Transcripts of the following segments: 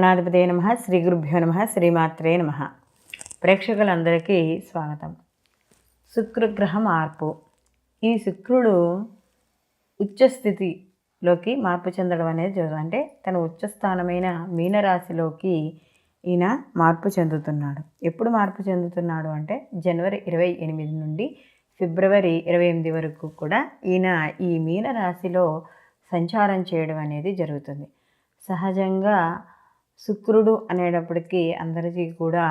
గణాధిపతే నమః, శ్రీ గురుభ్యో నమః, శ్రీమాత్రే నమః. ప్రేక్షకులందరికీ స్వాగతం. శుక్రగ్రహ మార్పు. ఈ శుక్రుడు ఉచ్చస్థితిలోకి మార్పు చెందడం అనేది జరుగుతుంది. అంటే తన ఉచ్చస్థానమైన మీనరాశిలోకి ఈయన మార్పు చెందుతున్నాడు. ఎప్పుడు మార్పు చెందుతున్నాడు అంటే జనవరి 28 నుండి ఫిబ్రవరి 28 వరకు కూడా ఈయన ఈ మీనరాశిలో సంచారం చేయడం అనేది జరుగుతుంది. సహజంగా శుక్రుడు అనేటప్పటికీ అందరికీ కూడా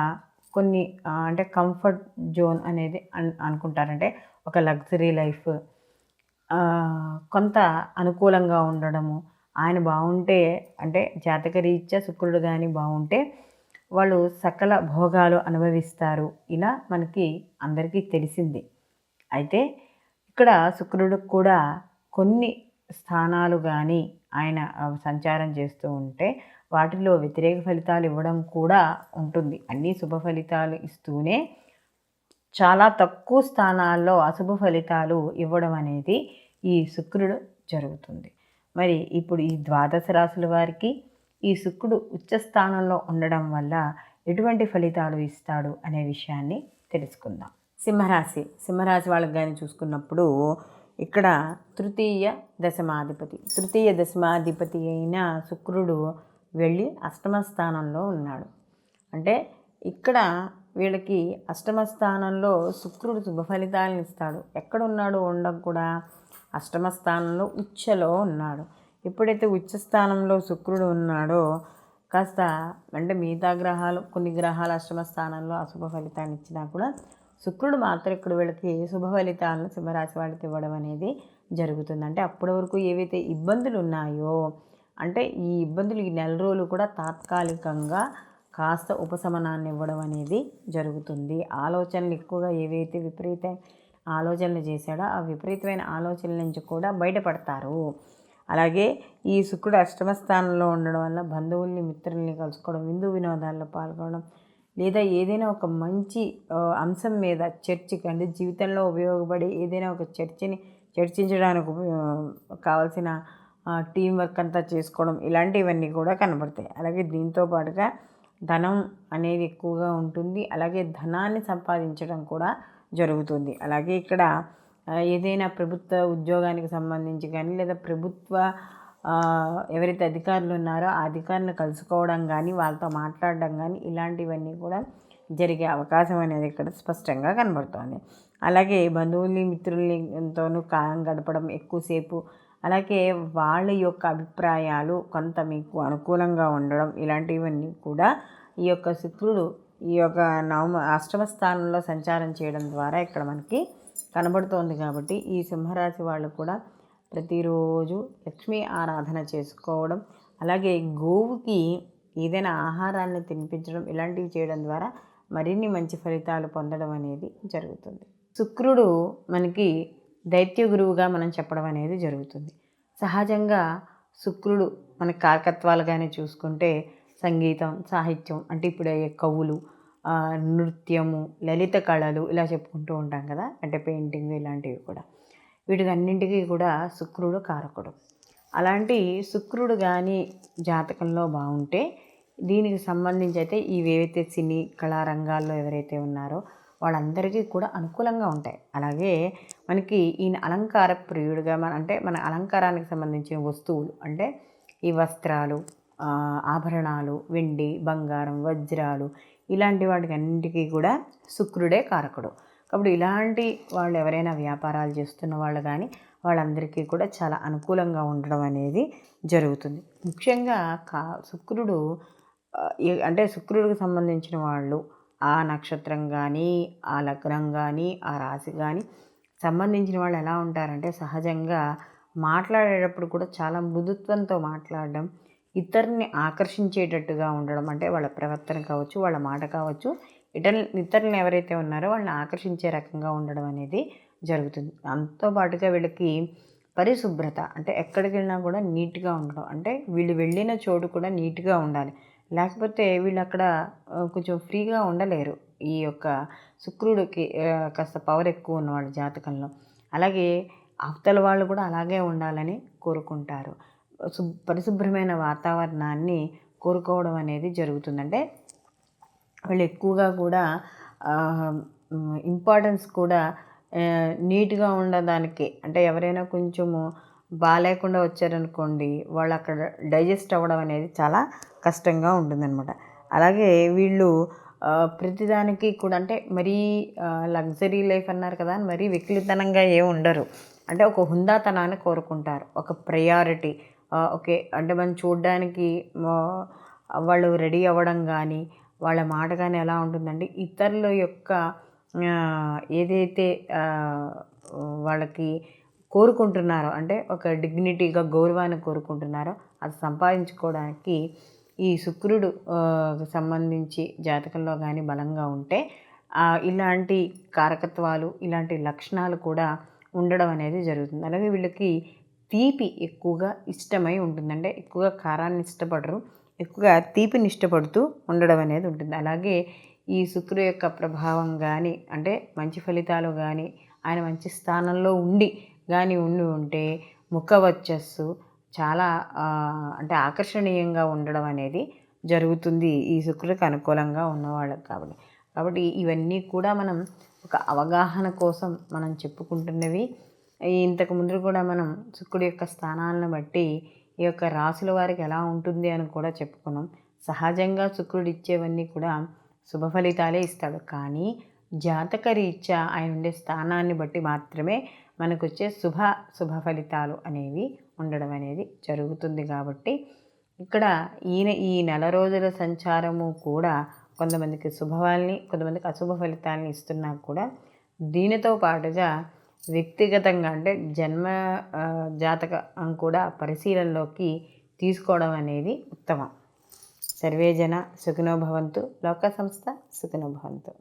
కొన్ని అంటే కంఫర్ట్ జోన్ అనేది అనుకుంటారంటే ఒక లగ్జరీ లైఫ్, కొంత అనుకూలంగా ఉండడము, ఆయన బాగుంటే అంటే జాతకరీత్యా శుక్రుడు కానీ బాగుంటే వాళ్ళు సకల భోగాలు అనుభవిస్తారు. ఇలా మనకి అందరికీ తెలిసింది. అయితే ఇక్కడ శుక్రుడు కూడా కొన్ని స్థానాలు కానీ ఆయన సంచారం చేస్తూ ఉంటే వాటిలో వ్యతిరేక ఫలితాలు ఇవ్వడం కూడా ఉంటుంది. అన్ని శుభ ఫలితాలు ఇస్తూనే చాలా తక్కువ స్థానాల్లో అశుభ ఫలితాలు ఇవ్వడం అనేది ఈ శుక్రుడు జరుగుతుంది. మరి ఇప్పుడు ఈ ద్వాదశ రాశుల వారికి ఈ శుక్రుడు ఉచ్చస్థానంలో ఉండడం వల్ల ఎటువంటి ఫలితాలు ఇస్తాడు అనే విషయాన్ని తెలుసుకుందాం. సింహరాశి వాళ్ళకి కానీ చూసుకున్నప్పుడు ఇక్కడ తృతీయ దశమాధిపతి అయిన శుక్రుడు వెళ్ళి అష్టమ స్థానంలో ఉన్నాడు. అంటే ఇక్కడ వీళ్ళకి అష్టమ స్థానంలో శుక్రుడు శుభ ఫలితాలను ఇస్తాడు. ఎక్కడ ఉన్నాడు ఉండడం కూడా అష్టమ స్థానంలో ఉచ్చలో ఉన్నాడు. ఎప్పుడైతే ఉచ్చ స్థానంలో శుక్రుడు ఉన్నాడో కాస్త అంటే మిగతా గ్రహాలు కొన్ని గ్రహాలు అష్టమ స్థానంలో అశుభ ఫలితాన్ని ఇచ్చినా కూడా శుక్రుడు మాత్రం ఇక్కడ వీళ్ళకి శుభ ఫలితాలను సింహరాశి వాళ్ళకి ఇవ్వడం అనేది జరుగుతుంది. అంటే అప్పటి వరకు ఏవైతే ఇబ్బందులు ఉన్నాయో అంటే ఈ ఇబ్బందులు ఈ నెల రోజులు కూడా తాత్కాలికంగా కాస్త ఉపశమనాన్ని ఇవ్వడం అనేది జరుగుతుంది. ఆలోచనలు ఎక్కువగా ఏవైతే విపరీత ఆలోచనలు చేశాడో ఆ విపరీతమైన ఆలోచనల నుంచి కూడా బయటపడతారు. అలాగే ఈ శుక్రుడు అష్టమ స్థానంలో ఉండడం వల్ల బంధువుల్ని మిత్రుల్ని కలుసుకోవడం, విందు వినోదాల్లో పాల్గొనడం, లేదా ఏదైనా ఒక మంచి అంశం మీద చర్చకి అంటే జీవితంలో ఉపయోగపడే ఏదైనా ఒక చర్చించడానికి కావాల్సిన టీం వర్క్ అంతా చేసుకోవడం, ఇలాంటివన్నీ కూడా కనబడతాయి. అలాగే దీంతో పాటుగా ధనం అనేది ఎక్కువగా ఉంటుంది. అలాగే ధనాన్ని సంపాదించడం కూడా జరుగుతుంది. అలాగే ఇక్కడ ఏదైనా ప్రభుత్వ ఉద్యోగానికి సంబంధించి కానీ లేదా ప్రభుత్వ ఎవరైతే అధికారులు ఉన్నారో ఆ అధికారులను కలుసుకోవడం కానీ వాళ్ళతో మాట్లాడడం కానీ ఇలాంటివన్నీ కూడా జరిగే అవకాశం అనేది ఇక్కడ స్పష్టంగా కనబడుతోంది. అలాగే బంధువుల్ని మిత్రులతోనూ కాలం గడపడం ఎక్కువసేపు, అలాగే వాళ్ళ యొక్క అభిప్రాయాలు కొంత మీకు అనుకూలంగా ఉండడం, ఇలాంటివన్నీ కూడా ఈ యొక్క శుక్రుడు ఈ యొక్క అష్టమ స్థానంలో సంచారం చేయడం ద్వారా ఇక్కడ మనకి కనబడుతోంది. కాబట్టి ఈ సింహరాశి వాళ్ళు కూడా ప్రతిరోజు లక్ష్మీ ఆరాధన చేసుకోవడం, అలాగే గోవుకి ఏదైనా ఆహారాన్ని తినిపించడం, ఇలాంటివి చేయడం ద్వారా మరిన్ని మంచి ఫలితాలు పొందడం అనేది జరుగుతుంది. శుక్రుడు మనకి దైత్య గురువుగా మనం చెప్పడం అనేది జరుగుతుంది. సహజంగా శుక్రుడు మన కారకత్వాలుగానే చూసుకుంటే సంగీతం, సాహిత్యం అంటే ఇప్పుడు కవులు, నృత్యము, లలిత కళలు ఇలా చెప్పుకుంటూ ఉంటాం కదా, అంటే పెయింటింగ్ ఇలాంటివి కూడా వీటికన్నింటికీ కూడా శుక్రుడు కారకుడు. అలాంటి శుక్రుడు కానీ జాతకంలో బాగుంటే దీనికి సంబంధించి అయితే ఇవేవైతే సినీ కళారంగాల్లో ఎవరైతే ఉన్నారో వాళ్ళందరికీ కూడా అనుకూలంగా ఉంటాయి. అలాగే మనకి ఈయన అలంకార ప్రియుడిగా అంటే మన అలంకారానికి సంబంధించిన వస్తువులు అంటే ఈ వస్త్రాలు, ఆభరణాలు, వెండి, బంగారం, వజ్రాలు ఇలాంటి వాటికి అన్నింటికీ కూడా శుక్రుడే కారకుడు. కాబట్టి ఇలాంటి వాళ్ళు ఎవరైనా వ్యాపారాలు చేస్తున్న వాళ్ళు కానీ వాళ్ళందరికీ కూడా చాలా అనుకూలంగా ఉండడం అనేది జరుగుతుంది. ముఖ్యంగా శుక్రుడు అంటే శుక్రుడికి సంబంధించిన వాళ్ళు ఆ నక్షత్రం కానీ ఆ లగ్నం కానీ ఆ రాశి కానీ సంబంధించిన వాళ్ళు ఎలా ఉంటారంటే సహజంగా మాట్లాడేటప్పుడు కూడా చాలా మృదుత్వంతో మాట్లాడడం, ఇతరుని ఆకర్షించేటట్టుగా ఉండడం, అంటే వాళ్ళ ప్రవర్తన కావచ్చు, వాళ్ళ మాట కావచ్చు, ఇతరులను ఎవరైతే ఉన్నారో వాళ్ళని ఆకర్షించే రకంగా ఉండడం అనేది జరుగుతుంది. దాంతో పాటుగా వీళ్ళకి పరిశుభ్రత అంటే ఎక్కడికి వెళ్ళినా కూడా నీట్గా ఉండడం, అంటే వీళ్ళు వెళ్ళిన చోటు కూడా నీట్గా ఉండాలి. లేకపోతే వీళ్ళు అక్కడ కొంచెం ఫ్రీగా ఉండలేరు. ఈ యొక్క శుక్రుడికి కాస్త పవర్ ఎక్కువ ఉన్నవాళ్ళు జాతకంలో. అలాగే అవతల వాళ్ళు కూడా అలాగే ఉండాలని కోరుకుంటారు. పరిశుభ్రమైన వాతావరణాన్ని కోరుకోవడం అనేది జరుగుతుందంటే వాళ్ళు ఎక్కువగా కూడా ఇంపార్టెన్స్ కూడా నీట్గా ఉండడానికి, అంటే ఎవరైనా కొంచెము బాగాలేకుండా వచ్చారనుకోండి, వాళ్ళు అక్కడ డైజెస్ట్ అవ్వడం అనేది చాలా కష్టంగా ఉంటుందన్నమాట. అలాగే వీళ్ళు ప్రతిదానికి కూడా అంటే మరీ లగ్జరీ లైఫ్ అన్నారు కదా, మరీ వికలితనంగా ఏమి ఉండరు. అంటే ఒక హుందాతనాన్ని కోరుకుంటారు, ఒక ప్రయారిటీ. ఓకే, అంటే మనం చూడడానికి వాళ్ళు రెడీ అవ్వడం కానీ, వాళ్ళ మాట కానీ ఎలా ఉంటుందండి, ఇతరుల యొక్క ఏదైతే వాళ్ళకి కోరుకుంటున్నారో, అంటే ఒక డిగ్నిటీగా గౌరవాన్ని కోరుకుంటున్నారో అది సంపాదించుకోవడానికి ఈ శుక్రుడు సంబంధించి జాతకంలో కానీ బలంగా ఉంటే ఇలాంటి కారకత్వాలు, ఇలాంటి లక్షణాలు కూడా ఉండడం అనేది జరుగుతుంది. అలాగే వీళ్ళకి తీపి ఎక్కువగా ఇష్టమై ఉంటుందంటే ఎక్కువగా కారాన్ని ఇష్టపడరు, ఎక్కువగా తీపిని ఇష్టపడుతూ ఉండడం అనేది ఉంటుంది. అలాగే ఈ శుక్రుడు యొక్క ప్రభావం కానీ, అంటే మంచి ఫలితాలు కానీ, ఆయన మంచి స్థానంలో ఉండి ఉంటే ముఖ వర్చస్సు చాలా అంటే ఆకర్షణీయంగా ఉండడం అనేది జరుగుతుంది ఈ శుక్రుడికి అనుకూలంగా ఉన్నవాళ్ళకి. కాబట్టి ఇవన్నీ కూడా మనం ఒక అవగాహన కోసం మనం చెప్పుకుంటున్నవి. ఇంతకు ముందు కూడా మనం శుక్రుడి యొక్క స్థానాలను బట్టి ఈ యొక్క రాశుల వారికి ఎలా ఉంటుంది అని కూడా చెప్పుకున్నాం. సహజంగా శుక్రుడు ఇచ్చేవన్నీ కూడా శుభ ఫలితాలే ఇస్తాడు, కానీ జాతక రీత్యా ఆయన ఉండే స్థానాన్ని బట్టి మాత్రమే మనకు వచ్చే శుభ ఫలితాలు అనేవి ఉండడం అనేది జరుగుతుంది. కాబట్టి ఇక్కడ ఈ నెల రోజుల సంచారము కూడా కొంతమందికి శుభవాల్ని, కొంతమందికి అశుభ ఫలితాలని ఇస్తున్నా కూడా దీనితో పాటుగా వ్యక్తిగతంగా అంటే జన్మ జాతకం కూడా పరిశీలనలోకి తీసుకోవడం అనేది ఉత్తమం. సర్వే జన సుఖినో భవంతు, లోక సంస్థ సుఖినో భవంతు.